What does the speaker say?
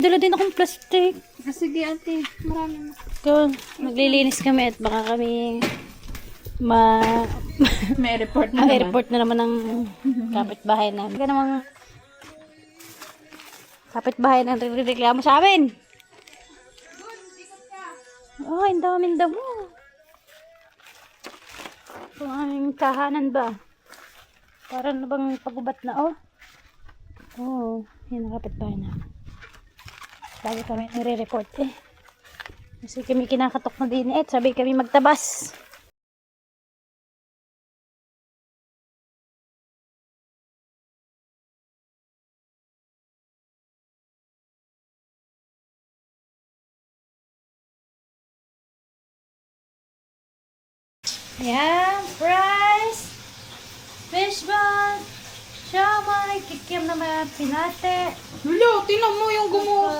dala din akong plastic. Sige, ate. Marami na. Ikaw, maglilinis kami at baka kami May report na naman. report na naman ng kapitbahay namin. Kaya namang kapitbahay na reklamo sa amin. Oh, ang daming damo. Ito ang aming kahanan ba? Parang na bang pagubat na, oh. Oh, yun ang kapitbahay namin. Lagi kami nire-report eh. Kasi kami kinakatok na din eh. Sabi kami magtabas. Yan, fries, fishball, siomay, kikiam naman pinate. Hello, tinan mo yung gumawa